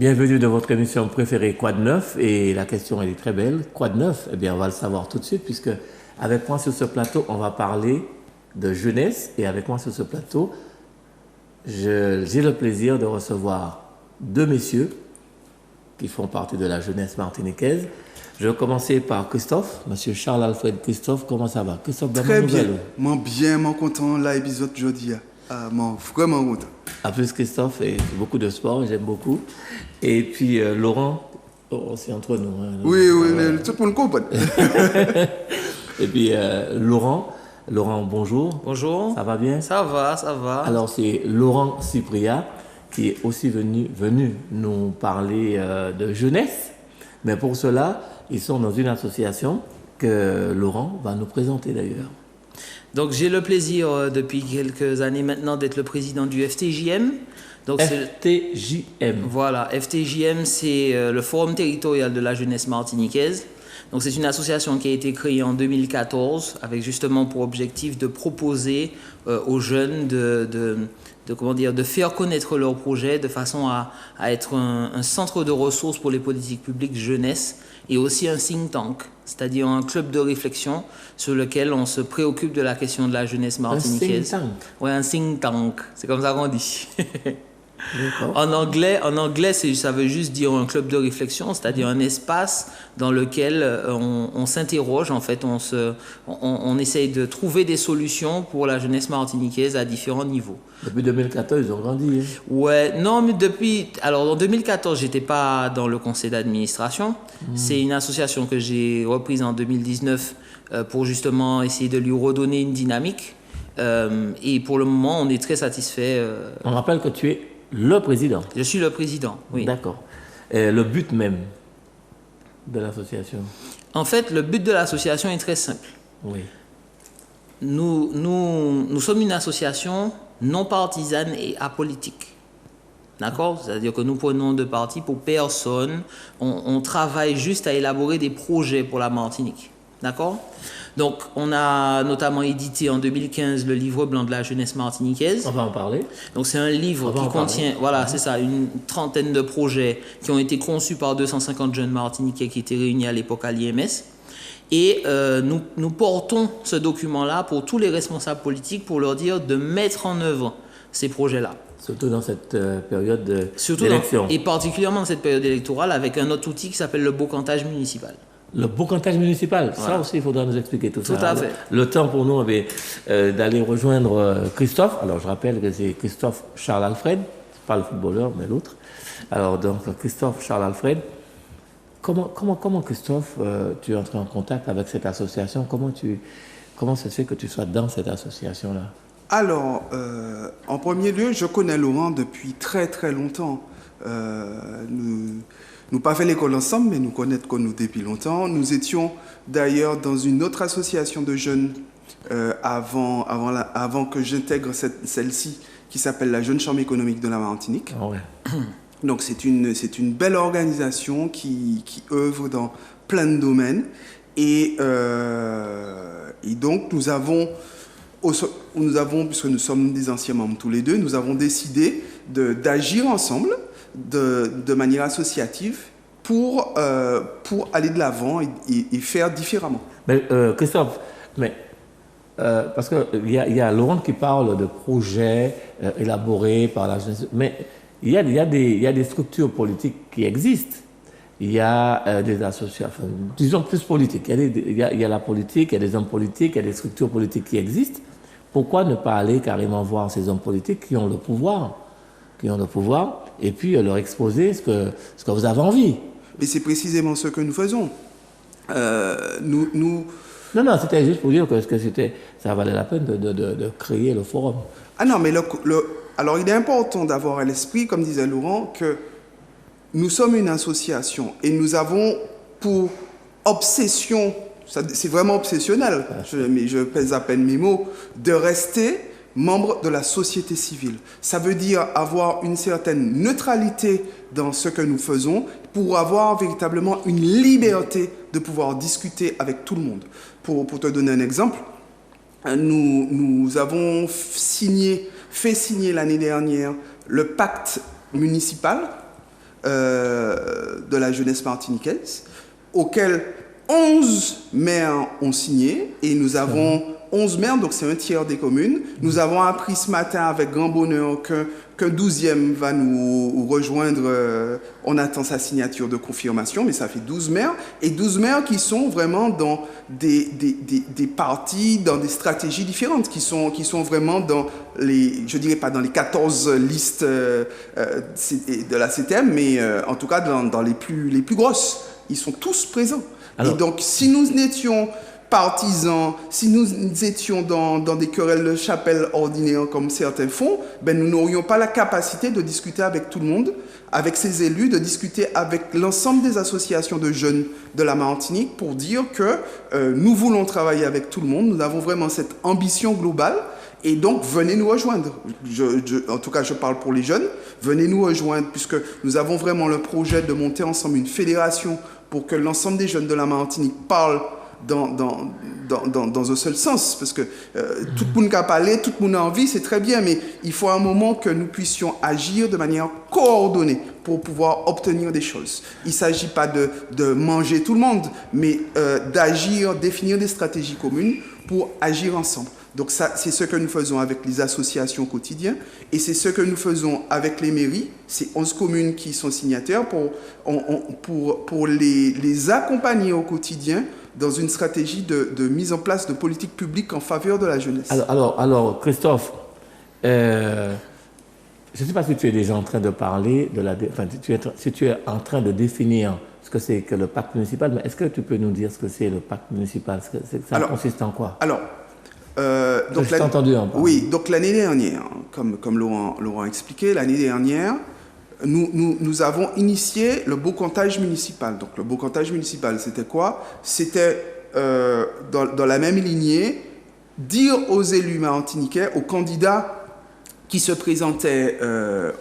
Bienvenue dans votre émission préférée Quoi de neuf? Et la question elle est très belle. Quoi de neuf? Eh bien, on va le savoir tout de suite puisque avec moi sur ce plateau, on va parler de jeunesse. Et avec moi sur ce plateau, j'ai le plaisir de recevoir deux messieurs qui font partie de la jeunesse martiniquaise. Je vais commencer par Christophe, monsieur Charles-Alfred Christophe. Comment ça va? Christophe, très bien. Moi bien, moi content l'épisode aujourd'hui. Moi vraiment content. En plus, Christophe fait beaucoup de sport, j'aime beaucoup. Et puis Laurent, c'est entre nous. Hein, oui, tout le monde comprend. Et puis Laurent, bonjour. Bonjour. Ça va bien? Ça va. Alors c'est Laurent Cypria qui est aussi venu nous parler de jeunesse. Mais pour cela, ils sont dans une association que Laurent va nous présenter d'ailleurs. Donc j'ai le plaisir depuis quelques années maintenant d'être le président du FTJM. Donc, FTJM. Voilà, FTJM c'est le Forum territorial de la jeunesse martiniquaise. Donc c'est une association qui a été créée en 2014 avec justement pour objectif de proposer aux jeunes de faire connaître leurs projets de façon à être un centre de ressources pour les politiques publiques jeunesse et aussi un think tank, c'est-à-dire un club de réflexion sur lequel on se préoccupe de la question de la jeunesse martiniquaise. Un think tank? Oui, un think tank, c'est comme ça qu'on dit. En anglais, ça veut juste dire un club de réflexion, c'est-à-dire un espace dans lequel on s'interroge, en fait, on essaye de trouver des solutions pour la jeunesse martiniquaise à différents niveaux. Depuis 2014, ils ont grandi. Hein. Ouais, non, mais alors en 2014, j'étais pas dans le conseil d'administration. C'est une association que j'ai reprise en 2019 pour justement essayer de lui redonner une dynamique. Et pour le moment, on est très satisfait. On rappelle que tu es le président. Je suis le président, oui. D'accord. Le but même de l'association? En fait, le but de l'association est très simple. Oui. Nous sommes une association non partisane et apolitique. D'accord? C'est-à-dire que nous prenons de parti pour personne. On travaille juste à élaborer des projets pour la Martinique. D'accord? Donc, on a notamment édité en 2015 le livre blanc de la jeunesse martiniquaise. On va en parler. Donc, c'est un livre qui contient, c'est ça, une trentaine de projets qui ont été conçus par 250 jeunes martiniquais qui étaient réunis à l'époque à l'IMS. Et nous portons ce document-là pour tous les responsables politiques pour leur dire de mettre en œuvre ces projets-là. Surtout dans cette période d'élection. Et particulièrement dans cette période électorale avec un autre outil qui s'appelle le boccantage municipal. Le boccantage municipal, voilà. Ça aussi, il faudra nous expliquer tout ça. Tout à fait. Le temps pour nous d'aller rejoindre Christophe. Alors, je rappelle que c'est Christophe Charles-Alfred, pas le footballeur, mais l'autre. Alors, donc, Christophe Charles-Alfred. Comment Christophe, tu es entré en contact avec cette association? Comment ça se fait que tu sois dans cette association-là? Alors, en premier lieu, je connais Laurent depuis très très longtemps. Nous pas fait l'école ensemble, mais nous connaissons nous depuis longtemps. Nous étions d'ailleurs dans une autre association de jeunes avant que j'intègre celle-ci, qui s'appelle la Jeune Chambre économique de la Martinique. Oh ouais. Donc c'est une belle organisation qui œuvre dans plein de domaines. Et donc nous avons, puisque nous sommes des anciens membres tous les deux, nous avons décidé d'agir ensemble de manière associative pour aller de l'avant et faire différemment. Mais Christophe, parce qu'il y a Laurent qui parle de projets élaborés par la jeunesse, mais il y a des structures politiques qui existent. Il y a des associations, disons plus politiques. Il y a la politique, il y a des hommes politiques, il y a des structures politiques qui existent. Pourquoi ne pas aller carrément voir ces hommes politiques qui ont le pouvoir et puis leur exposer ce que vous avez envie? Mais c'est précisément ce que nous faisons. Non, c'était juste pour dire que ça valait la peine de créer le forum. Ah non, mais alors il est important d'avoir à l'esprit, comme disait Laurent, que nous sommes une association et nous avons pour obsession, c'est vraiment obsessionnel, mais je pèse à peine mes mots, de rester membre de la société civile. Ça veut dire avoir une certaine neutralité dans ce que nous faisons pour avoir véritablement une liberté de pouvoir discuter avec tout le monde. Pour te donner un exemple, nous avons fait signer l'année dernière le pacte municipal de la jeunesse martiniquaise, auquel 11 maires ont signé, et nous avons 11 maires, donc c'est un tiers des communes. Nous avons appris ce matin avec grand bonheur qu'un 12e va nous rejoindre. On attend sa signature de confirmation, mais ça fait 12 maires. Et 12 maires qui sont vraiment dans des partis, dans des stratégies différentes, qui sont vraiment dans les, je dirais pas dans les 14 listes de la CTM, mais en tout cas dans les plus grosses. Ils sont tous présents. Alors, et donc, si nous étions partisans, si nous étions dans des querelles de chapelle ordinaires comme certains font, ben nous n'aurions pas la capacité de discuter avec tout le monde, avec ces élus, de discuter avec l'ensemble des associations de jeunes de la Martinique pour dire que nous voulons travailler avec tout le monde, nous avons vraiment cette ambition globale. Et donc, venez nous rejoindre. En tout cas, je parle pour les jeunes. Venez nous rejoindre puisque nous avons vraiment le projet de monter ensemble une fédération pour que l'ensemble des jeunes de la Martinique parlent dans un seul sens. Parce que tout le monde a parlé, tout le monde a envie, c'est très bien, mais il faut un moment que nous puissions agir de manière coordonnée pour pouvoir obtenir des choses. Il ne s'agit pas de manger tout le monde, mais d'agir, définir des stratégies communes pour agir ensemble. Donc ça, c'est ce que nous faisons avec les associations quotidiennes et c'est ce que nous faisons avec les mairies. C'est 11 communes qui sont signataires pour les accompagner au quotidien dans une stratégie de mise en place de politiques publiques en faveur de la jeunesse. Alors Christophe, je ne sais pas si tu es déjà en train de parler de si tu es en train de définir ce que c'est que le pacte municipal, mais est-ce que tu peux nous dire ce que c'est le pacte municipal? Ça consiste en quoi? Donc je t'ai entendu en parler. Oui, donc l'année dernière, comme Laurent a expliqué, l'année dernière, nous avons initié le beau comptage municipal. Donc le beau comptage municipal, c'était quoi? C'était dans la même lignée, dire aux élus martiniquais, aux candidats qui se présentaient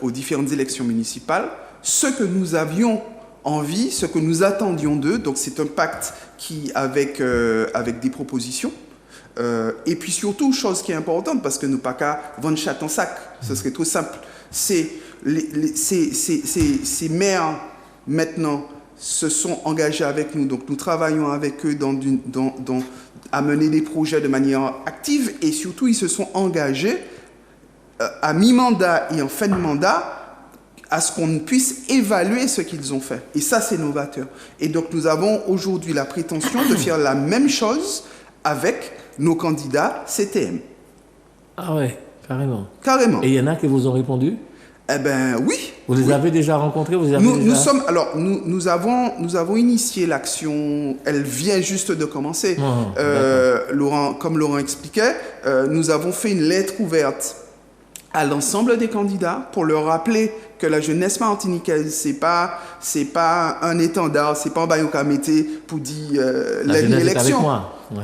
aux différentes élections municipales, ce que nous avions envie, ce que nous attendions d'eux. Donc c'est un pacte avec des propositions. Et puis surtout, chose qui est importante, parce que nous pas qu'à vendre chat en sac, ce serait trop simple, c'est ces maires maintenant se sont engagés avec nous, donc nous travaillons avec eux à mener des projets de manière active et surtout ils se sont engagés à mi-mandat et en fin de mandat à ce qu'on puisse évaluer ce qu'ils ont fait. Et ça, c'est novateur. Et donc nous avons aujourd'hui la prétention de faire la même chose avec nos candidats CTM. Ah ouais, carrément. Carrément. Et il y en a qui vous ont répondu? Eh bien, oui. Vous les avez déjà rencontrés? Nous avons initié l'action, elle vient juste de commencer. Comme Laurent expliquait, nous avons fait une lettre ouverte à l'ensemble des candidats pour leur rappeler que la jeunesse martiniquaise, c'est pas un étendard, c'est pas un bayoka mété pour dire l'élection.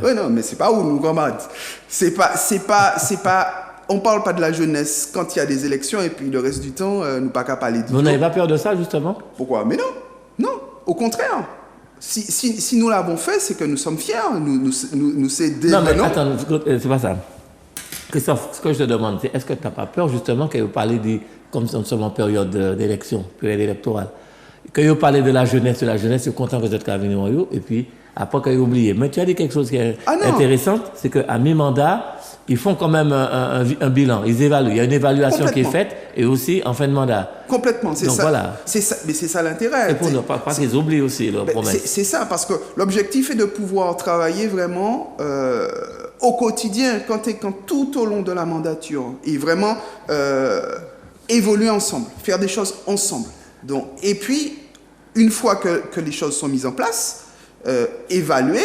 Ouais, non, mais c'est pas où nous camarades. C'est pas. On parle pas de la jeunesse quand il y a des élections et puis le reste du temps, nous pas qu'à parler. Vous n'avez pas peur de ça justement? Pourquoi? Mais non. Au contraire. Si nous l'avons fait, c'est que nous sommes fiers. Nous c'est des. Non, mais attends, c'est pas ça. Christophe, ce que je te demande, c'est est-ce que tu n'as pas peur justement que vous parlez comme nous sommes en période d'élection, période électorale, que vous parlez de la jeunesse, je suis content que vous êtes venus en et puis après que vous oubliez. Mais tu as dit quelque chose qui est intéressant, c'est qu'à mi-mandat, ils font quand même un bilan, ils évaluent. Il y a une évaluation qui est faite et aussi en fin de mandat. Complètement, c'est ça. Voilà. C'est ça, mais c'est ça l'intérêt. Et pour ne pas qu'ils oublient aussi leur promesse. C'est ça, parce que l'objectif est de pouvoir travailler vraiment au quotidien, quand tout au long de la mandature, et vraiment évoluer ensemble, faire des choses ensemble. Donc, et puis, une fois que les choses sont mises en place, évaluer,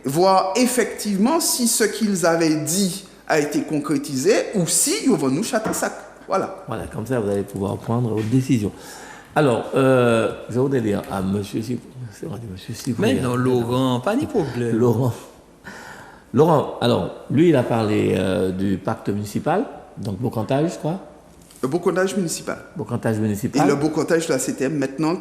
voir effectivement si ce qu'ils avaient dit a été concrétisé ou si ils vont nous chatter sac. Voilà. Voilà, comme ça vous allez pouvoir prendre votre décision. Alors, je voudrais dire à monsieur Sivry. Mais non, Laurent, pas de problème. Laurent, alors, lui, il a parlé du pacte municipal, donc Beaucantage, je crois. Le beau comptage municipal. Et le beau comptage de la CTM, maintenant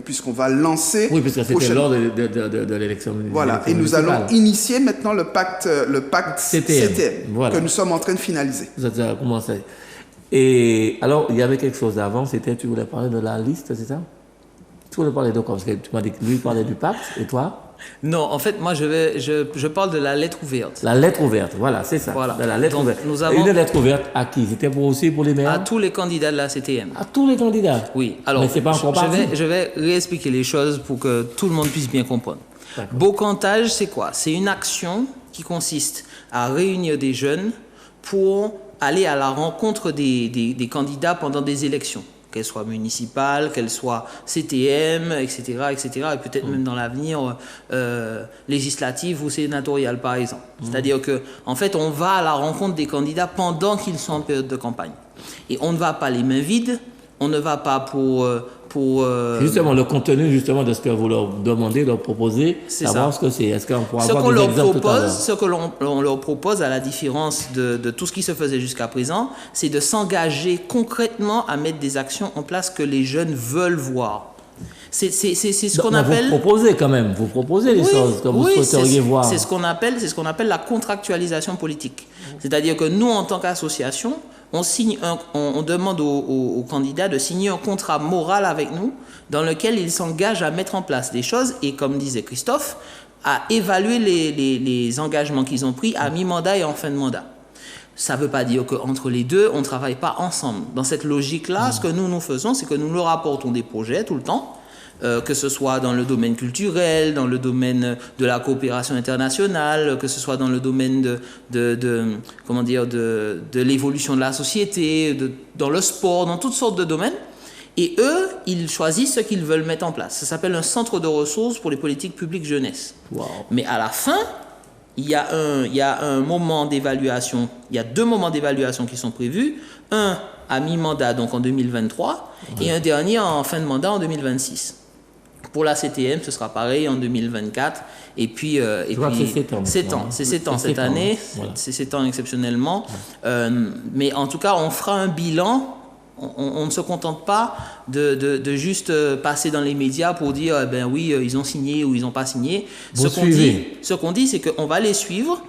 puisqu'on va lancer. Oui, puisque c'était lors de l'élection municipale. Voilà, et nous allons initier maintenant le pacte CTM voilà. Que nous sommes en train de finaliser. Vous avez commencé. Et alors, il y avait quelque chose avant, tu voulais parler de la liste, c'est ça? Tu voulais parler de quoi? Parce que tu m'as dit que lui parlait du pacte, et toi? Non, en fait, moi, je parle de la lettre ouverte. La lettre ouverte, voilà, c'est ça. Voilà. De la lettre Donc, ouverte. nous avons- Une lettre ouverte à qui? C'était aussi pour les maires? À tous les candidats de la CTM. À tous les candidats? Oui, alors, Mais c'est pas encore parti. je vais réexpliquer les choses pour que tout le monde puisse bien comprendre. D'accord. Bocantage, c'est quoi? C'est une action qui consiste à réunir des jeunes pour aller à la rencontre des candidats pendant des élections, qu'elles soient municipales, qu'elles soient CTM, etc., etc., et peut-être même dans l'avenir législatives ou sénatoriales, par exemple. C'est-à-dire que, en fait, on va à la rencontre des candidats pendant qu'ils sont en période de campagne. Et on ne va pas les mains vides, on ne va pas pour Justement, le contenu justement de ce que vous leur demandez, leur proposez, C'est savoir ça. ce que c'est. Est-ce qu'on pourra Ce avoir qu'on des leur exemples tout à l'heure? propose, ce que l'on leur propose, à la différence de tout ce qui se faisait jusqu'à présent, c'est de s'engager concrètement à mettre des actions en place que les jeunes veulent voir. C'est ce qu'on Mais appelle... Vous proposez quand même, vous proposez les choses que vous souhaiteriez voir. C'est ce qu'on appelle la contractualisation politique. C'est-à-dire que nous, en tant qu'association, on demande aux candidats de signer un contrat moral avec nous dans lequel ils s'engagent à mettre en place des choses et, comme disait Christophe, à évaluer les engagements qu'ils ont pris à mi-mandat et en fin de mandat. Ça ne veut pas dire qu'entre les deux, on ne travaille pas ensemble. Dans cette logique-là, ce que nous faisons, c'est que nous leur apportons des projets tout le temps, que ce soit dans le domaine culturel, dans le domaine de la coopération internationale, que ce soit dans le domaine de l'évolution de la société, dans le sport, dans toutes sortes de domaines. Et eux, ils choisissent ce qu'ils veulent mettre en place. Ça s'appelle un centre de ressources pour les politiques publiques jeunesse. Wow. Mais à la fin, il y a un moment d'évaluation, il y a 2 moments d'évaluation qui sont prévus. Un à mi-mandat, donc en 2023, et un dernier en fin de mandat en 2026. Pour la CTM, ce sera pareil en 2024. Et puis, c'est 7 ans. C'est 7 ans cette année. Voilà. C'est 7 ans exceptionnellement. Mais en tout cas, on fera un bilan. On ne se contente pas de juste passer dans les médias pour dire eh ben oui, ils ont signé ou ils n'ont pas signé. Ce qu'on dit, c'est qu'on va les suivre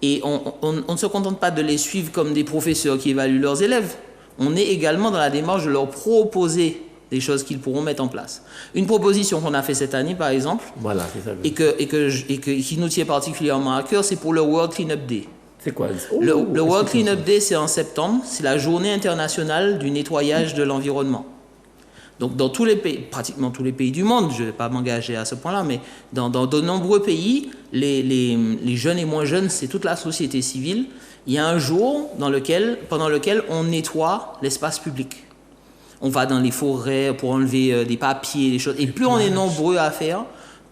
et on ne se contente pas de les suivre comme des professeurs qui évaluent leurs élèves. On est également dans la démarche de leur proposer des choses qu'ils pourront mettre en place. Une proposition qu'on a fait cette année, par exemple, voilà, c'est ça. qui nous tient particulièrement à cœur, c'est pour le World Cleanup Day. C'est quoi? Le World Cleanup Day, c'est en septembre. C'est la journée internationale du nettoyage de l'environnement. Donc, dans tous les pays, pratiquement tous les pays du monde, je ne vais pas m'engager à ce point-là, mais dans de nombreux pays, les jeunes et moins jeunes, c'est toute la société civile. Il y a un jour pendant lequel on nettoie l'espace public. On va dans les forêts pour enlever des papiers, des choses. Et plus on est nombreux à faire,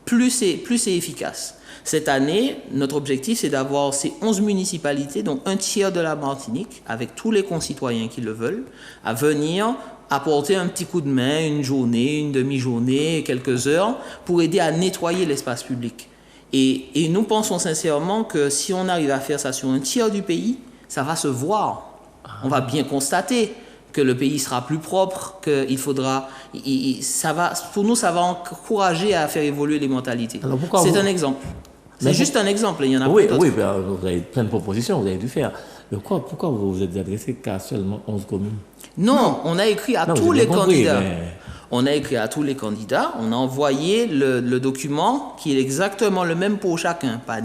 plus c'est efficace. Cette année, notre objectif, c'est d'avoir ces 11 municipalités, donc un tiers de la Martinique, avec tous les concitoyens qui le veulent, à venir apporter un petit coup de main, une journée, une demi-journée, quelques heures, pour aider à nettoyer l'espace public. Et nous pensons sincèrement que si on arrive à faire ça sur un tiers du pays, ça va se voir. On va bien constater que le pays sera plus propre, qu'il faudra... pour nous, ça va encourager à faire évoluer les mentalités. C'est un exemple. C'est juste un exemple, il y en a oui, d'autres. Oui, vous avez plein de propositions, vous avez dû faire. Mais pourquoi vous vous êtes adressé qu'à seulement 11 communes? Non, on a écrit à tous les candidats. On a écrit à tous les candidats, on a envoyé le document qui est exactement le même pour chacun. Pas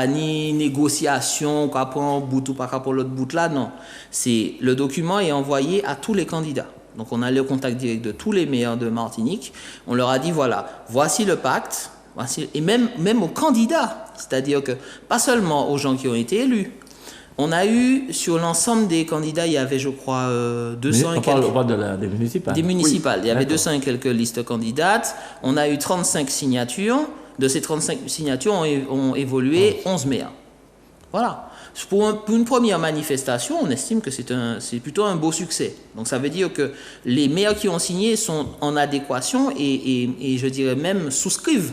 ni négociation, qu'on prend un bout ou pas pour l'autre bout là, non. Le document est envoyé à tous les candidats. Donc on a le contact direct de tous les maires de Martinique. On leur a dit voilà, voici le pacte, et même aux candidats. C'est-à-dire que pas seulement aux gens qui ont été élus. On a eu, sur l'ensemble des candidats, il y avait, je crois, 200 et quelques... On parle des municipales. Des municipales. Oui. Il y avait 200 et quelques listes candidates. On a eu 35 signatures. De ces 35 signatures ont évolué 11 maires. Voilà. Pour une première manifestation, on estime que c'est plutôt un beau succès. Donc ça veut dire que les maires qui ont signé sont en adéquation et je dirais même souscrivent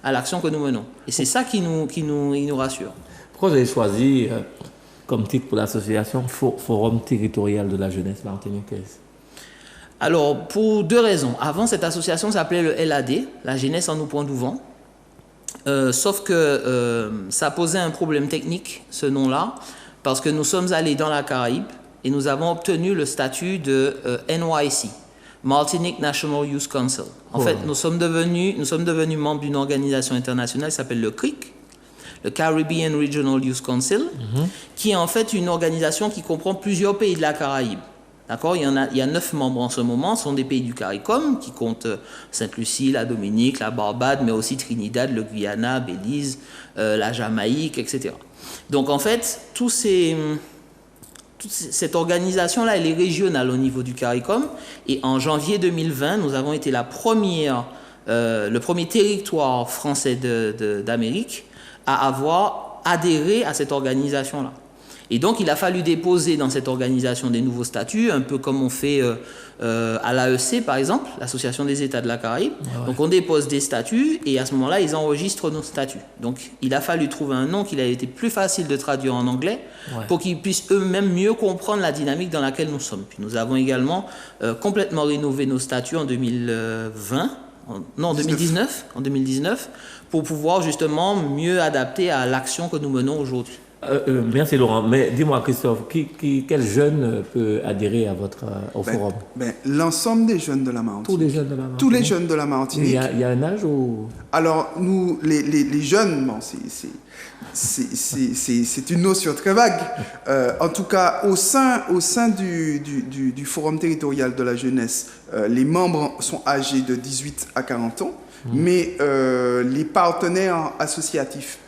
à l'action que nous menons. Et c'est ça qui nous rassure. Pourquoi vous avez choisi comme titre pour l'association Forum territorial de la jeunesse martiniquaise? Alors, pour 2 raisons. Avant, cette association s'appelait le LAD, la jeunesse en nous point d'ouvent. Sauf que ça posait un problème technique, ce nom-là, parce que nous sommes allés dans la Caraïbe et nous avons obtenu le statut de NYC, Martinique National Youth Council. En fait, nous sommes devenus membres d'une organisation internationale qui s'appelle le CRIC, le Caribbean Regional Youth Council, qui est en fait une organisation qui comprend plusieurs pays de la Caraïbe. D'accord, il y a 9 membres en ce moment, ce sont des pays du CARICOM qui comptent Sainte-Lucie, la Dominique, la Barbade, mais aussi Trinidad, le Guyana, Belize, la Jamaïque, etc. Donc en fait, cette organisation-là, elle est régionale au niveau du CARICOM. Et en janvier 2020, nous avons été le premier territoire français d'Amérique à avoir adhéré à cette organisation-là. Et donc, il a fallu déposer dans cette organisation des nouveaux statuts, un peu comme on fait à l'AEC, par exemple, l'Association des États de la Caraïbe. Ouais. Donc, on dépose des statuts et à ce moment-là, ils enregistrent nos statuts. Donc, il a fallu trouver un nom qu'il a été plus facile de traduire en anglais pour qu'ils puissent eux-mêmes mieux comprendre la dynamique dans laquelle nous sommes. Puis, nous avons également complètement rénové nos statuts en 2019, pour pouvoir justement mieux adapter à l'action que nous menons aujourd'hui. Merci Laurent. Mais dis-moi Christophe, quel jeune peut adhérer à au forum? L'ensemble des jeunes de la Martinique. Tous les jeunes de la Martinique. Tous les jeunes de la Martinique. Il y a un âge ou... Alors, nous, les jeunes, bon, c'est une notion très vague. En tout cas, au sein du Forum territorial de la jeunesse, les membres sont âgés de 18 à 40 ans, mais les partenaires associatifs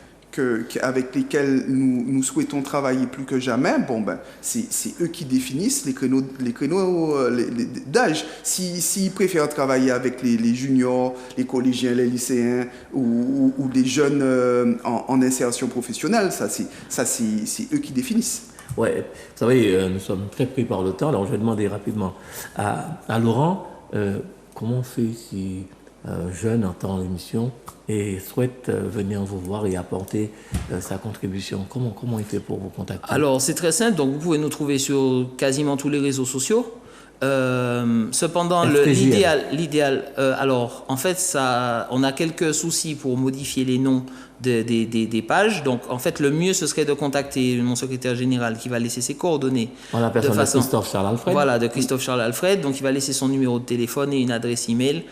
avec lesquels nous souhaitons travailler plus que jamais, c'est eux qui définissent les créneaux d'âge. S'ils préfèrent travailler avec les juniors, les collégiens, les lycéens ou les jeunes en insertion professionnelle, c'est eux qui définissent. Oui, vous savez, nous sommes très pris par le temps, alors je vais demander rapidement à Laurent, comment on fait si un jeune entend l'émission et souhaite venir vous voir et apporter sa contribution? Comment il fait pour vous contacter? Alors, c'est très simple. Donc, vous pouvez nous trouver sur quasiment tous les réseaux sociaux. Cependant, l'idéal, alors, en fait, on a quelques soucis pour modifier les noms des pages. Donc, en fait, le mieux, ce serait de contacter mon secrétaire général qui va laisser ses coordonnées. En la personne de Christophe Charles Alfred. Voilà, de Christophe Charles Alfred. Donc, il va laisser son numéro de téléphone et une adresse email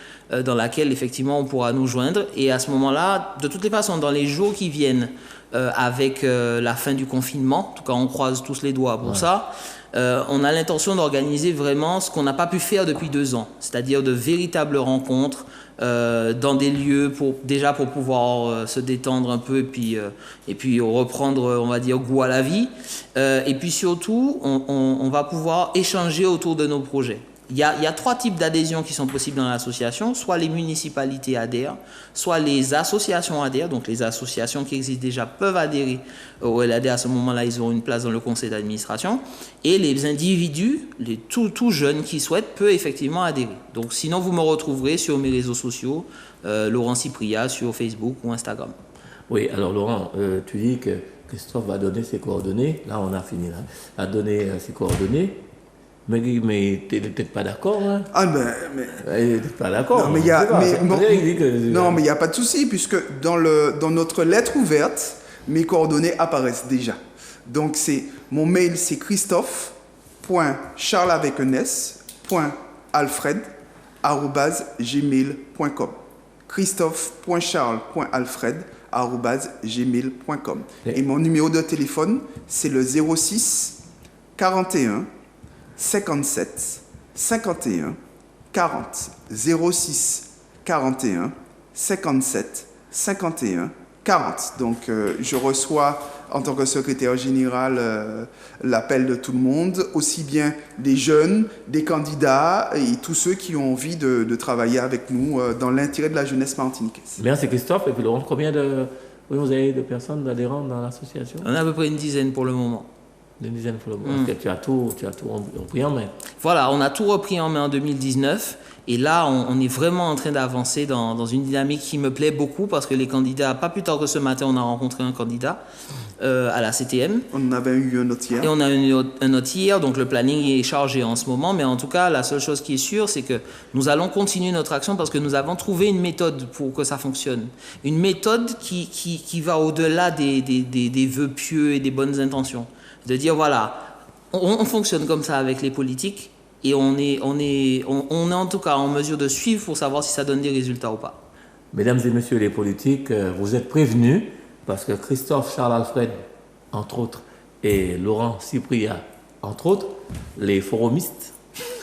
dans laquelle, effectivement, on pourra nous joindre. Et à ce moment-là, de toutes les façons, dans les jours qui viennent, avec la fin du confinement, en tout cas, on croise tous les doigts pour ça, on a l'intention d'organiser vraiment ce qu'on n'a pas pu faire depuis 2 ans, c'est-à-dire de véritables rencontres dans des lieux pour pouvoir se détendre un peu et puis reprendre, on va dire, goût à la vie. Et puis surtout, on va pouvoir échanger autour de nos projets. Il y a 3 types d'adhésions qui sont possibles dans l'association. Soit les municipalités adhèrent, soit les associations adhèrent. Donc les associations qui existent déjà peuvent adhérer au LAD. À ce moment-là, ils auront une place dans le conseil d'administration. Et les individus, les tout jeunes qui souhaitent, peuvent effectivement adhérer. Donc sinon, vous me retrouverez sur mes réseaux sociaux, Laurent Cypria, sur Facebook ou Instagram. Oui, alors Laurent, tu dis que Christophe va donner ses coordonnées. Là, on a fini. Va donner ses coordonnées. Mais tu n'es peut-être pas d'accord, hein? Ah mais... Tu n'es pas d'accord. Non, mais il n'y a pas de souci, puisque dans notre lettre ouverte, mes coordonnées apparaissent déjà. Donc, mon mail, c'est christophe.charles@gmail.com. christophe.charles.alfred@gmail.com. Et mon numéro de téléphone, c'est le 06 41 57 51 40. 06 41 57 51 40. Donc, je reçois en tant que secrétaire général l'appel de tout le monde, aussi bien des jeunes, des candidats et tous ceux qui ont envie de travailler avec nous dans l'intérêt de la jeunesse martiniquaise. Merci Christophe. Et puis Laurent, combien vous avez de personnes d'adhérents dans l'association? On a à peu près une dizaine pour le moment. Une dizaine pour le moment. Parce que tu as tout repris en main. Voilà, on a tout repris en main en 2019. Et là, on est vraiment en train d'avancer dans une dynamique qui me plaît beaucoup parce que les candidats, pas plus tard que ce matin, on a rencontré un candidat à la CTM. On en avait eu un autre hier. Et on a eu un autre hier, donc le planning est chargé en ce moment. Mais en tout cas, la seule chose qui est sûre, c'est que nous allons continuer notre action parce que nous avons trouvé une méthode pour que ça fonctionne. Une méthode qui va au-delà des vœux pieux et des bonnes intentions. De dire, voilà, on fonctionne comme ça avec les politiques. et on est en tout cas en mesure de suivre pour savoir si ça donne des résultats ou pas. Mesdames et messieurs les politiques, vous êtes prévenus parce que Christophe Charles-Alfred, entre autres, et Laurent Cypria, entre autres, les forumistes.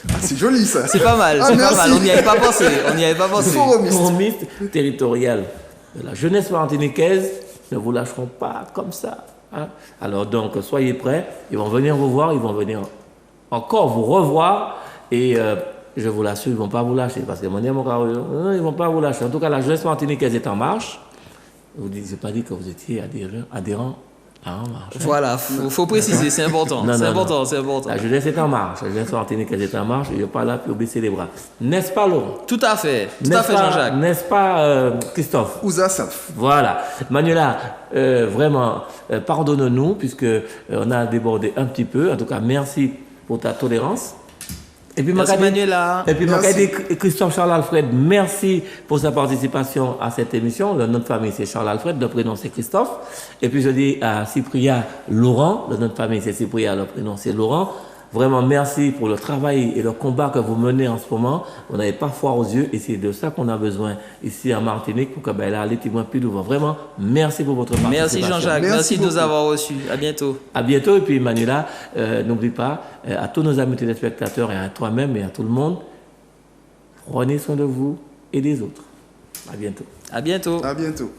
Ah, c'est joli ça. C'est pas mal, c'est pas mal. On n'y avait pas pensé. Forumistes territoriales de la jeunesse martiniquaise ne vous lâcheront pas comme ça. Hein. Alors donc, soyez prêts. Ils vont venir vous voir, ils vont venir encore vous revoir et je vous l'assure, ils ne vont pas vous lâcher parce que ils ne vont pas vous lâcher. En tout cas, la jeunesse martiniquaise est en marche. Je n'ai pas dit que vous étiez adhérent à En Marche. Voilà, faut préciser, c'est important. C'est important. La jeunesse est en marche, la jeunesse martiniquaise est en marche, il n'y a pas là pour baisser les bras. N'est-ce pas, Laurent? Tout à fait Jean-Jacques. N'est-ce pas, Christophe? Ouzasaf. Voilà. Manuela, vraiment, pardonne-nous puisque on a débordé un petit peu. En tout cas, merci pour ta tolérance. Et puis, merci Manuela. Et puis, Christophe Charles-Alfred, merci pour sa participation à cette émission. Le nom de famille, c'est Charles-Alfred, le prénom, c'est Christophe. Et puis, je dis à Cypria Laurent, le nom de famille, c'est Cypria, le prénom, c'est Laurent. Vraiment, merci pour le travail et le combat que vous menez en ce moment. Vous n'avez pas froid aux yeux et c'est de ça qu'on a besoin ici en Martinique pour que là, les témoins plus devant. Vraiment, merci pour votre participation. Merci Jean-Jacques, merci de nous avoir reçus. À bientôt. À bientôt. Et puis, Manuela, n'oublie pas, à tous nos amis téléspectateurs et à toi-même et à tout le monde, prenez soin de vous et des autres. À bientôt. À bientôt. À bientôt.